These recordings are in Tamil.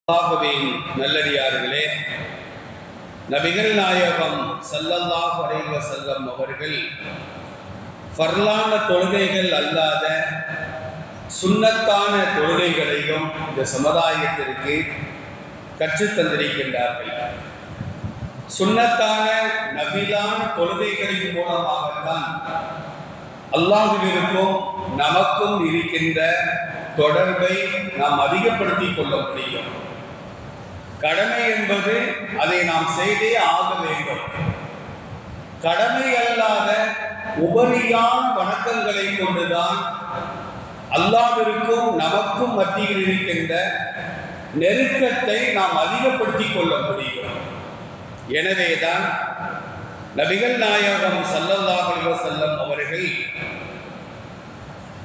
அல்லாஹ்வின் நல்லடியார்களே, நபிகள் நாயகம் ஸல்லல்லாஹு அலைஹி வஸல்லம் அவர்கள் ஃபர்லான தொழுகைகள் அல்லாத சுன்னத்தான தொழுகைகளையும் இந்த சமுதாயத்திற்கு கற்றுத் தந்திருக்கின்றார்கள். சுன்னத்தான நபிலான தொழுகைகளின் மூலமாகத்தான் அல்லாஹ்விற்கும் நமக்கும் இருக்கின்ற தொடர்பை நாம் அதிகப்படுத்திக் கொள்ள முடியும். கடமை என்பது அதை நாம் செய்தே ஆக வேண்டும். கடமை அல்லாத உபரியான வணக்கங்களை கொண்டுதான் அல்லாஹ்விற்கும் நமக்கும் மத்தியில் இருக்கின்ற நெருக்கத்தை நாம் அதிகப்படுத்திக் கொள்ள முடியும். எனவேதான் நபிகள் நாயகம் ஸல்லல்லாஹு அலைஹி வஸல்லம் அவர்கள்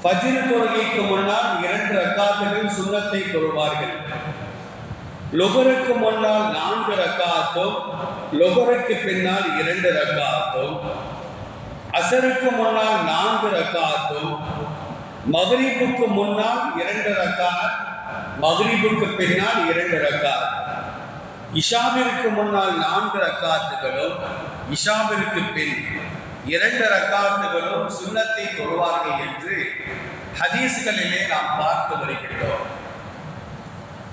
ஃபஜ்ர் தொழுகைக்கு முன்னால் 2 ரக்காத்துகள் சுன்னத்தை தொழுவார்கள். லுஹருக்கு முன்னால் 4 ரக்காத்தும், லுஹருக்கு பின்னால் 2 ரக்காத்தும், அஸருக்கு முன்னால் 4 ரக்காத்தும், மக்ரிபுக்கு முன்னால் 2 ரக்காத், மக்ரிபுக்கு பின்னால் 2 ரக்காத், இஷாவிற்கு முன்னால் 4 ரக்காத்துகளும், இஷாவிற்கு பின் 2 ரக்காத்துகளும் சுன்னத்தை தொழுவார்கள் என்று ஹதீஸ்களிலே நாம் பார்த்து வருகின்றோம்.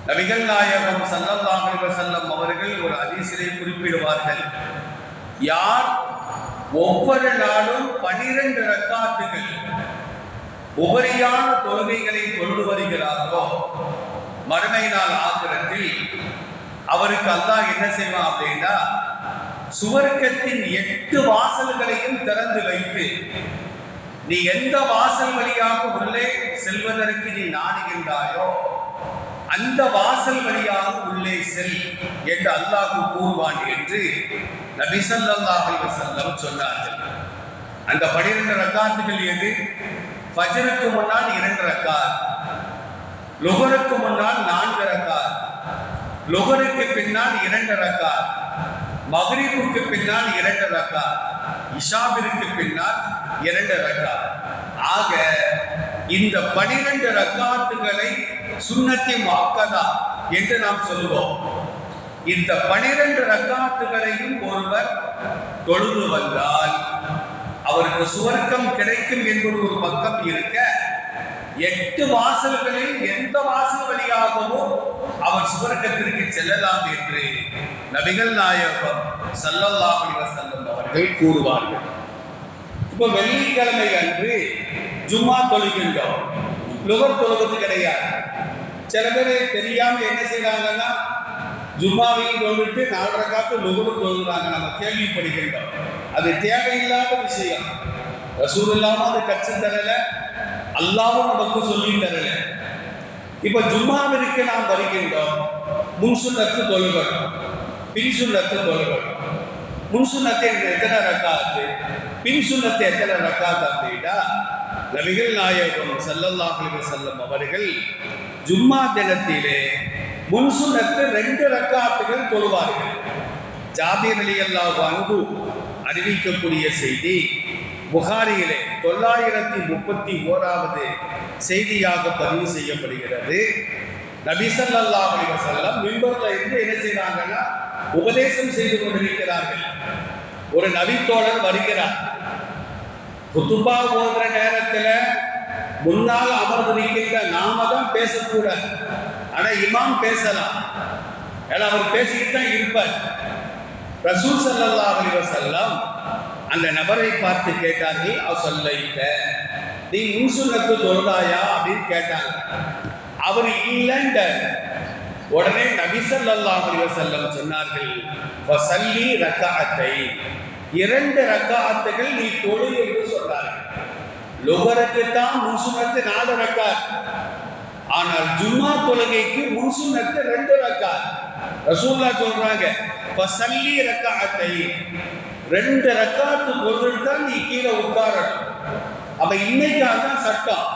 நபிகள் நாயகம் ஸல்லல்லாஹு அலைஹி வஸல்லம் அவர்கள் ஒரு ஹதீஸிலே குறிப்பிடுவார்கள், யார் ஒவ்வொரு நாளும் 12 ரக்காத்துகள் உபரியான தொழுகைகளை கொண்டு வருகிறாரோ மறுமை நாள் ஆகிரத்தில் அவருக்கு அல்லாஹ் என்ன செய்வான் அப்படின்னா, சுவர்க்கத்தின் 8 வாசல்களையும் திறந்து வைத்து நீ எந்த வாசல் வழியாக உள்ளே செல்வதற்கு நீ நாடுகின்றாயோ அந்த வாசல் வழியாக உள்ளே செல் என்று அல்லாஹ் கூறுவான் என்று நபி ஸல்லல்லாஹு அலைஹி வஸல்லம் சொன்னார்கள். அந்த 12 ரக்காத்துகள் எது? ஃபஜ்ருக்கு முன்னால் 2 ரக்காத், லுஹருக்கு முன்னால் 4 ரக்காத், லுஹருக்கு பின்னால் 2 ரக்காத், மக்ரிபுக்கு பின்னால் 2 ரக்காத், இஷாவிற்கு பின்னால் 2 ரக்காத். ஆக இந்த 12 ரக்காத்துகளை சுன்னத்தி முஅக்கதா என்று நாம் சொல்வோம். இந்த 12 ரக்காத்துகளையும் ஒருவர் தொழுது வந்தால் அவருக்கு சுவர்க்கம் கிடைக்கும் என்பது ஒரு பக்கம் இருக்க, 8 வாசல்களில் எந்த வாசல் வழியாகவோ அவர் சுவர்க்கத்திற்கு செல்லலாம் என்று நபிகள் நாயகம் ஸல்லல்லாஹு அலைஹி வஸல்லம் அவர்கள் கூறுவார்கள். இப்போ வெள்ளிக்கிழமை அன்று ஜும்மா தொழுகின்றோம், லுஹர் தொழுவது கிடையாது. சில பேர் தெரியாம என்ன செய்யறாங்கன்னா, ஜும்மாவையும் தொழுவிட்டு 4 ரக்காத்து லுஹர் தொழுகிறாங்க. நம்ம கேள்விப்படுகின்றோம். அது தேவையில்லாத விஷயம். ரசூலுல்லாஹ் அது கற்று தரல, அல்லாஹ்வும் நமக்கு சொல்லி தரல. இப்ப ஜும்மாவிற்கு நாம் வருகின்றோம், முன் சுன்னத்து தொழுகணும், பின் சுன்னத்து தொழுகணும். முன் சுன்னத்தை எத்தனை ரக்காத்து, பின் சுன்னத்தை எத்தனை ரக்காத்து அப்படின்னா, நபிகள் நாயகம் ஸல்லல்லாஹு அலைஹி வஸல்லம் அவர்கள் ஜும்மா தினத்திலே முன் சுன்னத்து 2 ரக்காத்துகள் தொழுவார்கள். ஜாபீர் ரலியல்லாஹு அன்ஹு அறிவிக்கக்கூடிய செய்தி புகாரியிலே 931வது செய்தியாக பதிவு செய்யப்படுகிறது. நபி ஸல்லல்லாஹு அலைஹி வஸல்லம் மிம்பர்ல இருந்து என்ன செய்றாங்கன்னா, உபதேசம் செய்து கொண்டிருக்கிறார்கள். ஒரு நபித்தோழர் வருகிறார். குத்துபா ஓதுற நேரத்துல முன்னால் அமர்ந்திருக்கின்ற நாம தான் பேசக்கூடாது, ஆனா இமாம் பேசலாம். ஏன்னா அவர் பேசிக்கிட்டு தான் இருப்பார். ரசூல் ஸல்லல்லாஹு அலைஹி வஸல்லம் அந்த நபரை பார்த்து கேட்டார்கள், சொல்லைட்ட நீ முன் சுன்னத்து தொழுதாயா அப்படின்னு கேட்டாங்க. அவர் இல்லைன்ற உடனே நபி ஸல்லல்லாஹு அலைஹி வஸல்லம் சொன்னார்கள், ஃபஸல்லி ரக்அத்தை, 2 ரக்காத்துகள் நீ தொழு என்று சொன்னார்கள். லுஹருக்கு தான் முன் சுன்னத்து 4 ரக்காத், ஆனால் ஜும்மா தொழுகைக்கு முன் சுன்னத்து 2 ரக்காத். ரசூலுல்லாஹ் சொல்றாங்க, ஃபஸல்லி ரக்அத்தை, 2 ரக்காத்து தொழுதுதான் நீ கீழே உட்காரணும். அப்ப இன்னைக்காக தான் சட்டம்.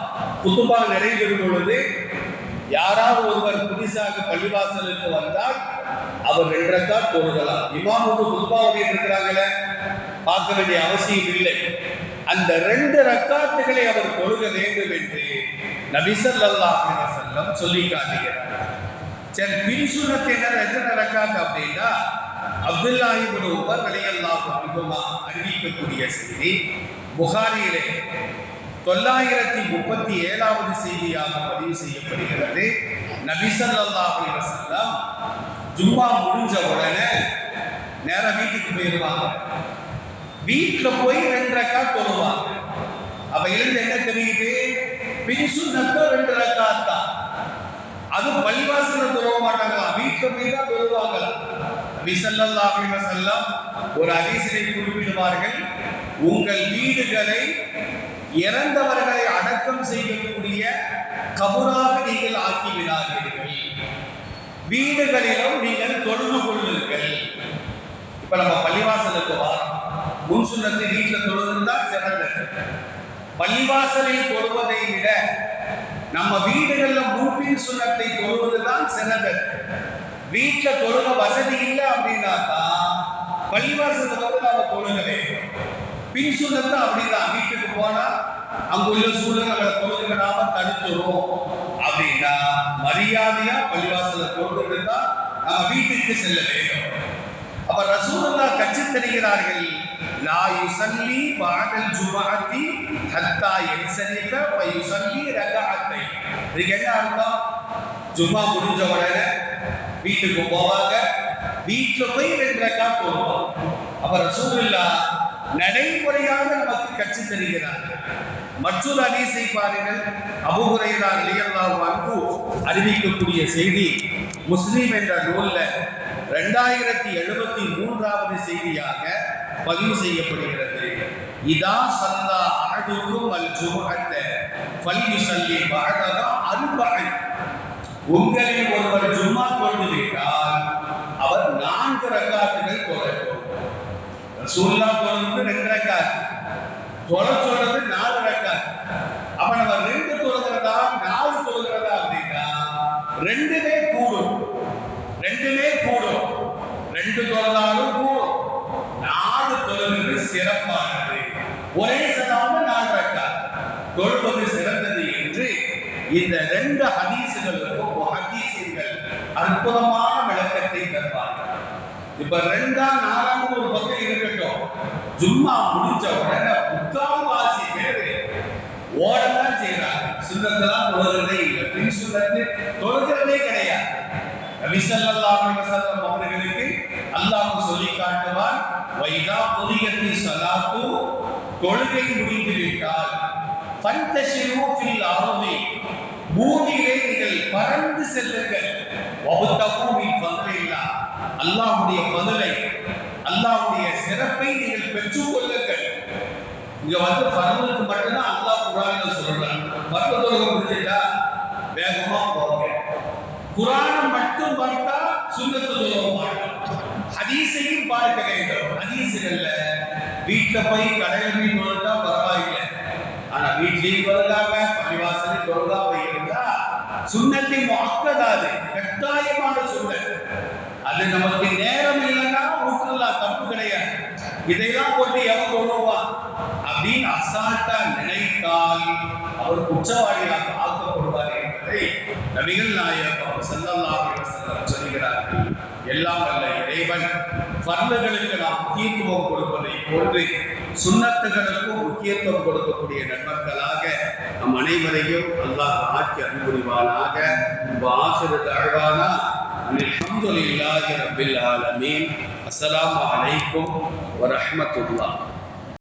குத்துபா நிறைவேறும் பொழுது யாராவது ஒருவர் புதிசாக பள்ளிவாசலுக்கு வந்தால் அவர் 2 ரக்காத் தொழுகலாம். இமாம் வந்து குத்துபா ஓதிட்டு இருக்கிறாங்களே, பார்க்க வேண்டிய அவசியம் இல்லை. அந்த 2 ரக்காத்துகளை அவர் தொழுக வேண்டும் என்று நபி ஸல்லல்லாஹு அலைஹி வஸல்லம் சொல்லி காட்டுகிறார். சரி, பின் சுன்னத்தினர் எத்தனை ரக்காத் அப்படின்னா அப்துல்லாஹி இப்னு உமர் ரலியல்லாஹு அன்ஹுமா அறிவிக்கக்கூடிய செய்தி புகாரியிலே 937வது செய்தியாக பதிவு செய்யப்படுகிறது. நபி ஸல்லல்லாஹு அலைஹி வஸல்லம் ஜும்மா முடிஞ்ச உடனே நேரா வீட்டுக்கு போயிடுவாங்க. வீட்டுல போய் 2 ரக்காத் தொழுவாங்க. அப்ப இருந்து என்ன தெரியுது? பின் சுன்னத்து 2 ரக்காத் தான். அது பள்ளிவாசல்ல தொழ மாட்டாங்களா, வீட்டுல போய் தான் தொழுவாங்களா. நபி ஸல்லல்லாஹு அலைஹி வஸல்லம் ஒரு ஹதீஸிலே குறிப்பிடுவார்கள், உங்கள் வீடுகளை இறந்தவர்களை அடக்கம் செய்யக்கூடிய கபராக நீங்கள் ஆக்கி விடாதீர்கள், வீடுகளிலும் நீங்கள் தொழுது கொள்ளுங்கள். இப்ப நம்ம பள்ளிவாசலுக்கு வரோம், முன் சுன்னத்தை வீட்டில் தொழுதுதான் சிறந்தது. பள்ளிவாசலில் தொழுவதை விட நம்ம வீடுகள்ல முன்பின் சுன்னத்தை தொழுவதுதான் சிறந்தது. வீட்டுல தொழுக வசதி இல்லை அப்படின்னாக்கா பள்ளிவாசல வந்து நாம தொழுக வேண்டும். பின் சுன்னத்தை அப்படிதான், வீட்டுக்கு போனா அங்குள்ள சூழ்நிலை தொழுக நாம தடுத்துரும் அப்படின்னா மரியாதையா பள்ளிவாசல தொழுது தான் நம்ம வீட்டுக்கு செல்ல வேண்டும். அப்ப ரசூலுல்லாஹ் கற்றுத் தருகிறார்கள், லா யுஸல்லி பஅதல் ஜும்அத்தி ஹத்தா யன்ஸரிஃப வ யுஸல்லி ரகஅத்தை. இதுக்கு என்ன அர்த்தம்? ஜும்மா முடிஞ்ச உடனே வீட்டுக்கு போவாங்க, வீட்டுல போய் 2 ரக்காத் தொழுவாங்க. அப்ப ரசூலுல்லாஹ் நடைமுறையாக நமக்கு கற்றுத் தருகிறார்கள். மற்றொரு ஹதீஸை பாருங்கள், அபூ ஹுரைரா ரலியல்லாஹு அன்ஹு அறிவிக்கக்கூடிய செய்தி முஸ்லிம் என்ற நூல்ல 2073வது செய்தியாக பதிவு செய்யப்படுகிறது. இதா ஸல்லா அஹதுக்கும் அல் ஜும்அத்த ஃபல்யுஸல்லி பஅதஹா அர்பஅன். உங்களில் ஒருவர் ஜும்மா தொழுது விட்டால் அவர் 4 ரக்காத்துகள் தொழட்டும். ரசூலுல்லாஹ் தொழுது 2 ரக்காத், தொழ சொல்றது 4 ரக்காத். அப்ப நம்ம 2 தொழுகிறதா 4 தொழுகிறதா அப்படின்னா ரெண்டுமே கூடும். 2 தொழுதாலும் கூடும், 4 தொழுகிறது சிறப்பானது. ஒரே சலாம்ல 4 ரக்காத் தொழுவது சிறந்தது என்று இந்த 2 ஹதீஸுகளுக்கும் முஹத்தீஸீன்கள் அற்புதமான விளக்கத்தை தருவார்கள். இப்ப 2ஆம் 4ஆம் ஒரு பக்கம் இருக்கட்டும், ஜும்மா முடிஞ்ச உடனே முக்கால்வாசி பேர் ஓடத்தான் செய்யறாங்க. சுன்னத்தெல்லாம் தொழுகிறதே இல்லை, பின் சுன்னத்து தொழுகிறதே கிடையாது. நபி ஸல்லல்லாஹு அலைஹி வஸல்லம் அவர்களுக்கு அல்லாஹ் சொல்லி காட்டுவான், வைதா குதியத்தி ஸலாத்து, தொழுகை முடிந்து விட்டால் ஃபன்தஷிரு ஃபில் அர்தி, பூமியிலே நீங்கள் பறந்து செல்லுங்கள். வபதகு மின் ஃபத்லில்லாஹ், அல்லாஹ்வுடைய ஃபضலை, அல்லாஹ்வுடைய சிறப்பை நீங்கள் பெற்றுக் கொள்ளுங்கள். இங்க வந்து ஃபர்லுக்கு மட்டும்தான் அல்லாஹ் குர்ஆன்ல சொல்றான். ஃபர்லு தொழுகை முடிஞ்சிட்டா வேகமா போங்க. குர்ஆனை மட்டும் பார்த்தா சுன்னத்து தொழுக மாட்டோம். ஹதீஸையும் பார்க்க வேண்டும். ஹதீஸுகள்ல வீட்டுல போய் கடையில போய் தொழுதா பரவாயில்லை, ஆனா வீட்லயும் தொழுதாங்க பள்ளிவாசலில் தொழுதாம இருந்தா சுன்னத்தை முஅக்கதாது, கட்டாயமான சுன்னத். அது நமக்கு நேரம் இல்லைன்னா விட்டுறலாம், தப்பு கிடையாது. இதையெல்லாம் போட்டு எவன் தொழுவான் அப்படின்னு அசால்ட்டா நினைத்தால் அவர் குற்றவாளியாக ஆக்கப்படுவார் என்பதை நபிகள் நாயகம் ஸல்லல்லாஹு அலைஹி வஸல்லம் சொல்கிறார்கள். எல்லாம் வல்ல இறைவன் ஃபர்லுகளுக்கு நாம் முக்கியத்துவம் கொடுப்பதை போன்று சுன்னத்துகளுக்கும் முக்கியத்துவம் கொடுக்கக்கூடிய நன்மக்களாக நம் அனைவரையும் அல்லாஹ் ஆக்கி அன்புரிவானாக. வாஹிரு தஅவானா அல்ஹம்துலில்லாஹி ரப்பில் ஆலமீன். அஸ்ஸலாமு அலைக்கும் வரஹ்மத்துல்லாஹ்.